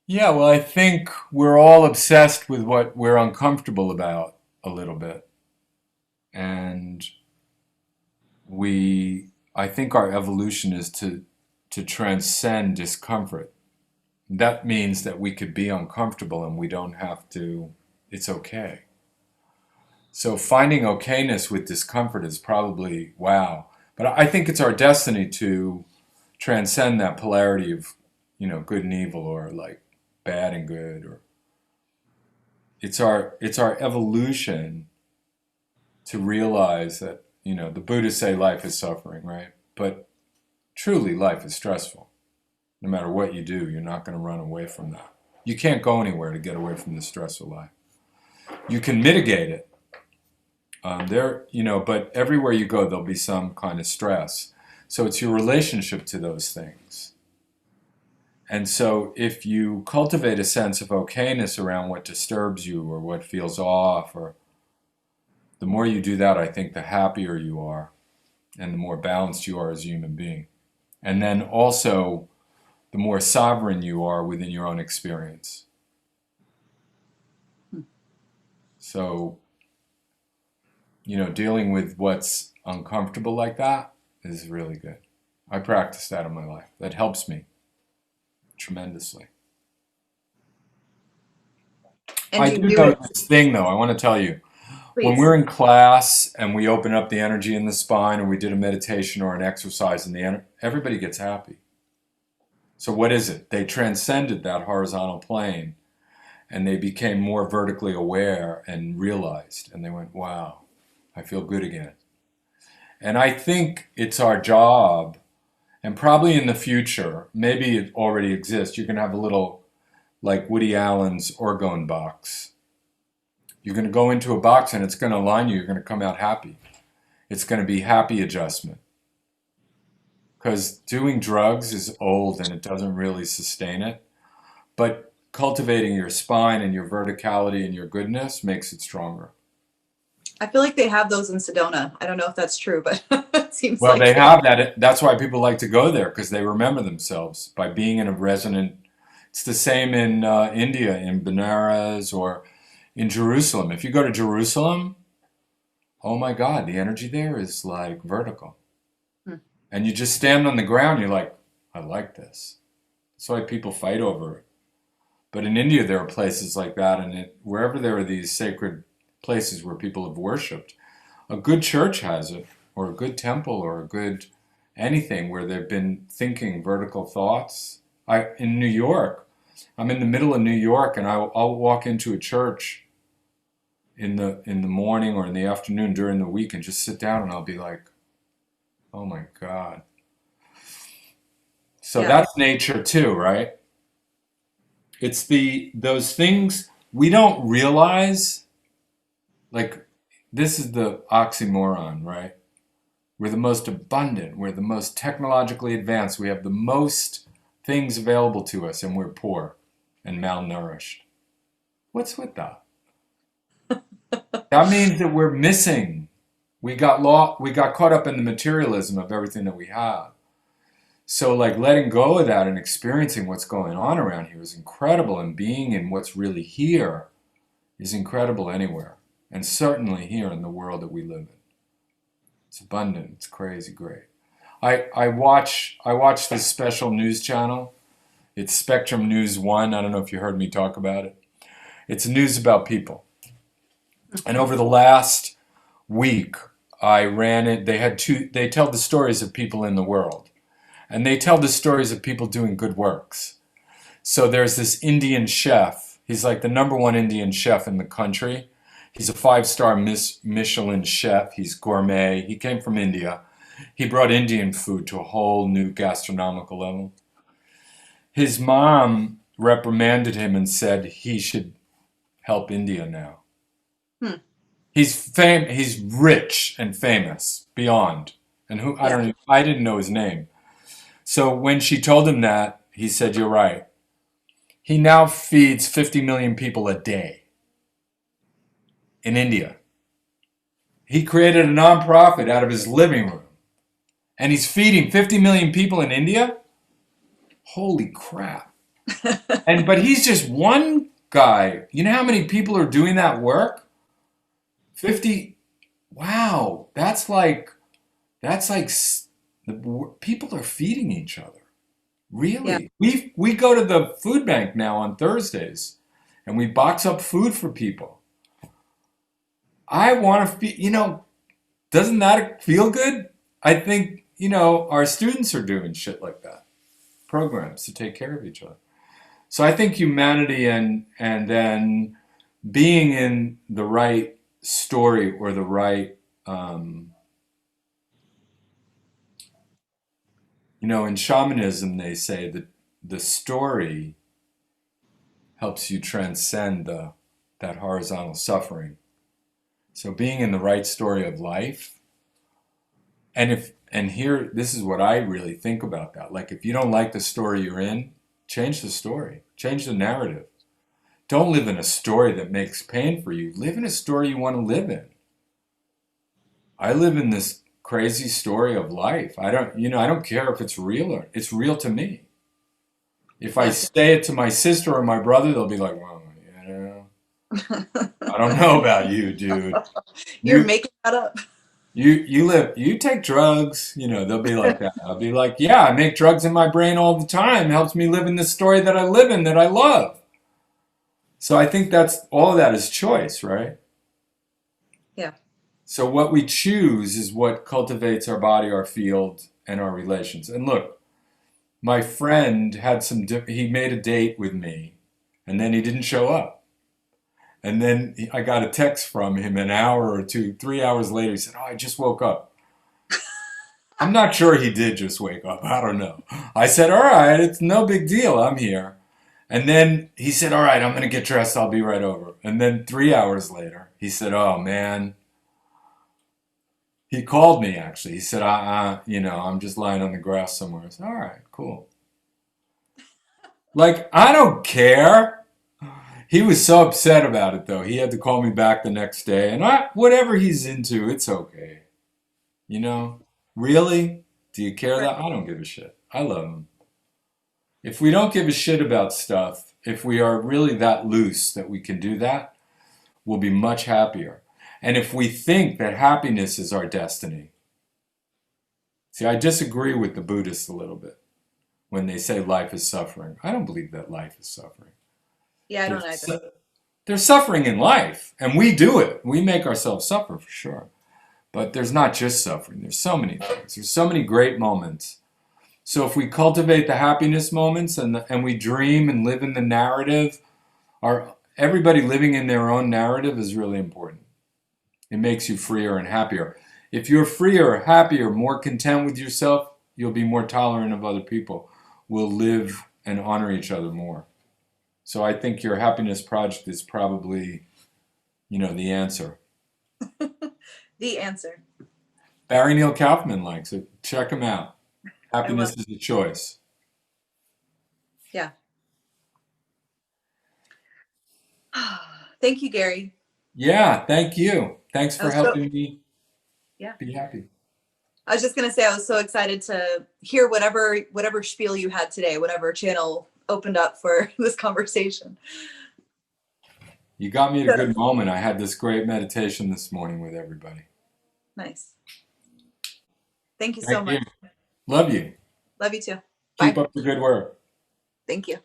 Yeah, well, I think we're all obsessed with what we're uncomfortable about a little bit. And I think our evolution is to transcend discomfort. That means that we could be uncomfortable and we don't have to, it's okay. So finding okayness with discomfort is probably wow. But I think it's our destiny to transcend that polarity of, good and evil, or like bad and good, or it's our evolution to realize that, the Buddhists say life is suffering, right? But truly life is stressful. No matter what you do, you're not going to run away from that. You can't go anywhere to get away from the stress of life. You can mitigate it. But everywhere you go, there'll be some kind of stress. So it's your relationship to those things. And so if you cultivate a sense of okayness around what disturbs you or what feels off, or the more you do that, I think the happier you are and the more balanced you are as a human being. And then also, the more sovereign you are within your own experience. So, dealing with what's uncomfortable like that is really good. I practice that in my life. That helps me tremendously. And I do you do do know it, this thing though, I want to tell you. When please? we're in class and we open up the energy in the spine, or we did a meditation or an exercise, and everybody gets happy. So what is it? They transcended that horizontal plane and they became more vertically aware and realized, and they went, wow, I feel good again. And I think it's our job, and probably in the future, maybe it already exists. You can have a little, like Woody Allen's orgone box. You're going to go into a box and it's going to align you. You're going to come out happy. It's going to be happy adjustment. Because doing drugs is old and it doesn't really sustain it. But cultivating your spine and your verticality and your goodness makes it stronger. I feel like they have those in Sedona. I don't know if that's true, but it seems Well, like they it. have that. That's why people like to go there, because they remember themselves by being in a resonant. It's the same in India, in Benares, or in Jerusalem. If you go to Jerusalem, oh my God, the energy there is like vertical. Hmm. And you just stand on the ground, you're like, I like this. That's why people fight over it. But in India, there are places like that, and wherever there are these sacred places where people have worshipped, a good church has it, or a good temple, or a good anything where they've been thinking vertical thoughts. In New York, I'm in the middle of New York, and I'll walk into a church in the morning or in the afternoon during the week and just sit down, and I'll be like, oh my God. So Yeah. that's nature too, right? It's those things we don't realize. Like, this is the oxymoron, right? We're the most abundant, we're the most technologically advanced, we have the most things available to us, and we're poor and malnourished. What's with that? That means that we're missing. We got caught up in the materialism of everything that we have. So like letting go of that and experiencing what's going on around here is incredible, and being in what's really here is incredible anywhere. And certainly here in the world that we live in. It's abundant, it's crazy great. I watch this special news channel. It's Spectrum News One. I don't know if you heard me talk about it. It's news about people. And over the last week, I ran it. They had two. They tell the stories of people in the world, and they tell the stories of people doing good works. So there's this Indian chef. He's like the number one Indian chef in the country. He's a five-star Michelin chef. He's gourmet. He came from India. He brought Indian food to a whole new gastronomical level. His mom reprimanded him and said he should help India now. Hmm. He's rich and famous beyond. And who I Yeah. don't I didn't know his name. So when she told him that, he said, "You're right." He now feeds 50 million people a day in India. He created a nonprofit out of his living room, and he's feeding 50 million people in India? Holy crap. But he's just one guy. You know how many people are doing that work? 50. Wow, that's like people are feeding each other. Yeah. Really? We go to the food bank now on Thursdays and we box up food for people. I want to feed, doesn't that feel good? I think, our students are doing shit like that, programs to take care of each other. So I think humanity and then being in the right story or the right, in shamanism they say that the story helps you transcend that horizontal suffering. So being in the right story of life, and here this is what I really think about that. Like if you don't like the story you're in, change the story, change the narrative. Don't live in a story that makes pain for you. Live in a story you want to live in. I live in this crazy story of life. I don't care if it's real or it's real to me. If I Yeah. say it to my sister or my brother, they'll be like, well, I don't know about you, dude. You're You making that up. you take drugs, they'll be like that. I'll be like, yeah, I make drugs in my brain all the time. It helps me live in the story that I live in that I love. So I think that's all of that is choice, right? Yeah. So what we choose is what cultivates our body, our field, and our relations. And look, my friend he made a date with me and then he didn't show up. And then I got a text from him an hour or two, 3 hours later. He said, oh, I just woke up. I'm not sure he did just wake up. I don't know. I said, all right, it's no big deal. I'm here. And then he said, all right, I'm going to get dressed. I'll be right over. And then 3 hours later, he said, oh, man. He called me, actually. He said, I'm just lying on the grass somewhere. I said, all right, cool. Like, I don't care. He was so upset about it, though. He had to call me back the next day. And whatever he's into, it's okay. You know? Really? Do you care Right. that? I don't give a shit. I love him. If we don't give a shit about stuff, if we are really that loose that we can do that, we'll be much happier. And if we think that happiness is our destiny, see, I disagree with the Buddhists a little bit when they say life is suffering. I don't believe that life is suffering. Yeah, I don't There's, either. there's suffering in life, and we do it. We make ourselves suffer for sure. But there's not just suffering. There's so many things. There's so many great moments. So if we cultivate the happiness moments and we dream and live in the narrative, everybody living in their own narrative is really important. It makes you freer and happier. If you're freer, happier, more content with yourself, you'll be more tolerant of other people. We'll live and honor each other more. So I think your happiness project is probably, the answer. The answer. Barry Neil Kaufman likes it. Check him out. I will. Happiness is a choice. Yeah. Thank you, Gary. Yeah, thank you. Thanks I for was so, helping me yeah. be happy. I was just gonna say I was so excited to hear whatever spiel you had today, whatever channel opened up for this conversation. You got me at a So good moment. I had this great meditation this morning with everybody. nice. Thank you so Thank you. much. Love you. Love you too. Keep Bye. up the good work. Thank you.